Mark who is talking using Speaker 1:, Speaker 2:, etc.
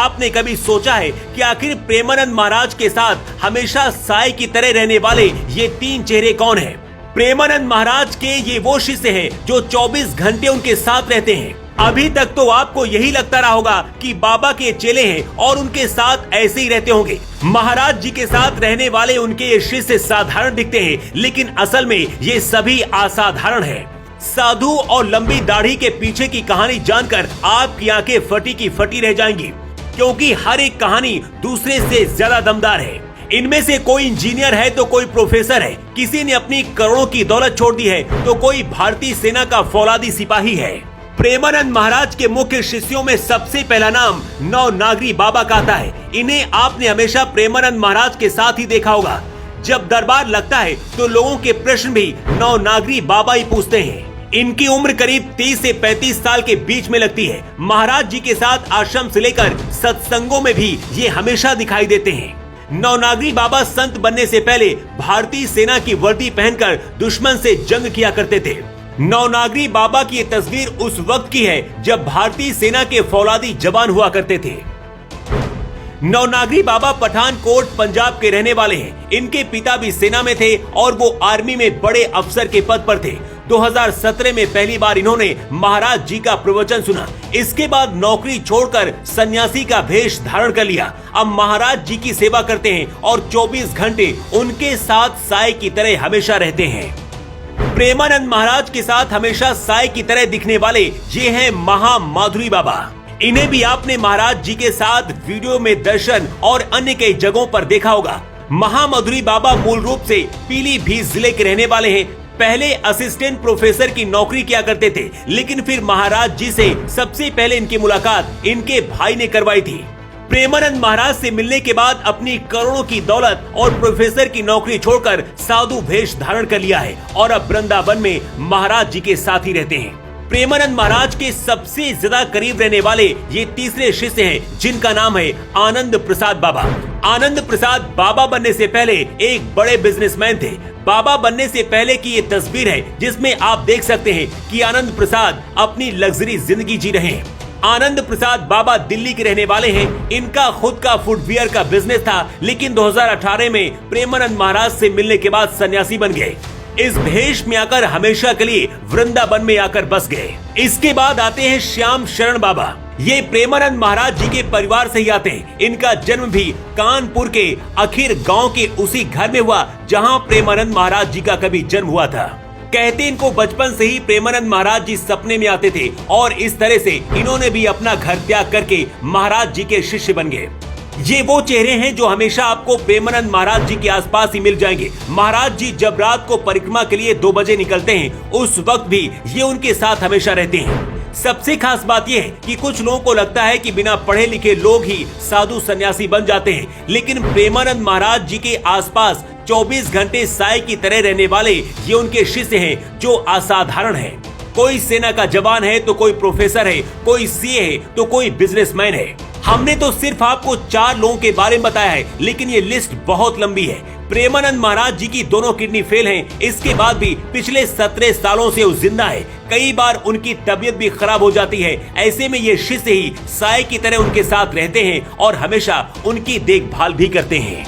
Speaker 1: आपने कभी सोचा है कि आखिर प्रेमानंद महाराज के साथ हमेशा साए की तरह रहने वाले ये तीन चेहरे कौन हैं? प्रेमानंद महाराज के ये वो शिष्य हैं जो 24 घंटे उनके साथ रहते हैं। अभी तक तो आपको यही लगता रहा होगा कि बाबा के चेले हैं और उनके साथ ऐसे ही रहते होंगे। महाराज जी के साथ रहने वाले उनके ये शिष्य साधारण दिखते हैं, लेकिन असल में ये सभी असाधारण हैं। साधु और लंबी दाढ़ी के पीछे की कहानी जानकर आपकी आंखें फटी की फटी रह जाएंगी, क्योंकि हर एक कहानी दूसरे से ज्यादा दमदार है। इनमें से कोई इंजीनियर है तो कोई प्रोफेसर है, किसी ने अपनी करोड़ों की दौलत छोड़ दी है तो कोई भारतीय सेना का फौलादी सिपाही है। प्रेमानंद महाराज के मुख्य शिष्यों में सबसे पहला नाम नवनागरी बाबा का आता है। इन्हें आपने हमेशा प्रेमानंद महाराज के साथ ही देखा होगा। जब दरबार लगता है तो लोगों के प्रश्न भी नवनागरी बाबा ही पूछते हैं। इनकी उम्र करीब 30 से 35 साल के बीच में लगती है। महाराज जी के साथ आश्रम से लेकर सत्संगों में भी ये हमेशा दिखाई देते हैं। नवनागरी बाबा संत बनने से पहले भारतीय सेना की वर्दी पहनकर दुश्मन से जंग किया करते थे। नवनागरी बाबा की ये तस्वीर उस वक्त की है जब भारतीय सेना के फौलादी जवान हुआ करते थे। नवनागरी बाबा पठानकोट पंजाब के रहने वाले हैं। इनके पिता भी सेना में थे और वो आर्मी में बड़े अफसर के पद पर थे। 2017 में पहली बार इन्होंने महाराज जी का प्रवचन सुना। इसके बाद नौकरी छोड़कर सन्यासी का भेष धारण कर लिया। अब महाराज जी की सेवा करते हैं और 24 घंटे उनके साथ साए की तरह हमेशा रहते हैं। प्रेमानंद महाराज के साथ हमेशा साए की तरह दिखने वाले ये हैं महामाधुरी बाबा। इन्हें भी आपने महाराज जी के साथ वीडियो में दर्शन और अन्य कई जगहों पर देखा होगा। महामाधुरी बाबा मूल रूप से पीलीभीत जिले के रहने वाले हैं। पहले असिस्टेंट प्रोफेसर की नौकरी किया करते थे, लेकिन फिर महाराज जी से सबसे पहले इनकी मुलाकात इनके भाई ने करवाई थी। प्रेमानंद महाराज से मिलने के बाद अपनी करोड़ों की दौलत और प्रोफेसर की नौकरी छोड़कर साधु भेष धारण कर लिया है और अब वृंदावन में महाराज जी के साथ ही रहते हैं। प्रेमानंद महाराज के सबसे ज्यादा करीब रहने वाले ये तीसरे शिष्य हैं, जिनका नाम है आनंद प्रसाद बाबा। आनंद प्रसाद बाबा बनने से पहले एक बड़े बिजनेसमैन थे। बाबा बनने से पहले की ये तस्वीर है, जिसमें आप देख सकते हैं कि आनंद प्रसाद अपनी लग्जरी जिंदगी जी रहे हैं। आनंद प्रसाद बाबा दिल्ली के रहने वाले हैं। इनका खुद का फुटवियर का बिजनेस था, लेकिन 2018 में प्रेमानंद महाराज से मिलने के बाद सन्यासी बन गए। इस भेष में आकर हमेशा के लिए वृंदावन में आकर बस गए। इसके बाद आते हैं श्याम शरण बाबा। ये प्रेमानंद महाराज जी के परिवार से ही आते हैं। इनका जन्म भी कानपुर के अखीर गांव के उसी घर में हुआ जहां प्रेमानंद महाराज जी का कभी जन्म हुआ था। कहते इनको बचपन से ही प्रेमानंद महाराज जी सपने में आते थे और इस तरह से इन्होंने भी अपना घर त्याग करके महाराज जी के शिष्य बन गए। ये वो चेहरे हैं जो हमेशा आपको प्रेमानंद महाराज जी के आसपास ही मिल जाएंगे। महाराज जी जब रात को परिक्रमा के लिए 2 बजे निकलते हैं, उस वक्त भी ये उनके साथ हमेशा रहते हैं। सबसे खास बात यह है कि कुछ लोगों को लगता है कि बिना पढ़े लिखे लोग ही साधु सन्यासी बन जाते हैं, लेकिन प्रेमानंद महाराज जी के आसपास 24 घंटे साए की तरह रहने वाले ये उनके शिष्य हैं जो असाधारण हैं। कोई सेना का जवान है तो कोई प्रोफेसर है, कोई सीए है तो कोई बिजनेसमैन है। हमने तो सिर्फ आपको 4 लोगों के बारे में बताया है, लेकिन ये लिस्ट बहुत लंबी है। प्रेमानंद महाराज जी की दोनों किडनी फेल हैं। इसके बाद भी पिछले 17 सालों से वो जिंदा है। कई बार उनकी तबीयत भी खराब हो जाती है। ऐसे में ये शिष्य ही साए की तरह उनके साथ रहते हैं और हमेशा उनकी देखभाल भी करते हैं।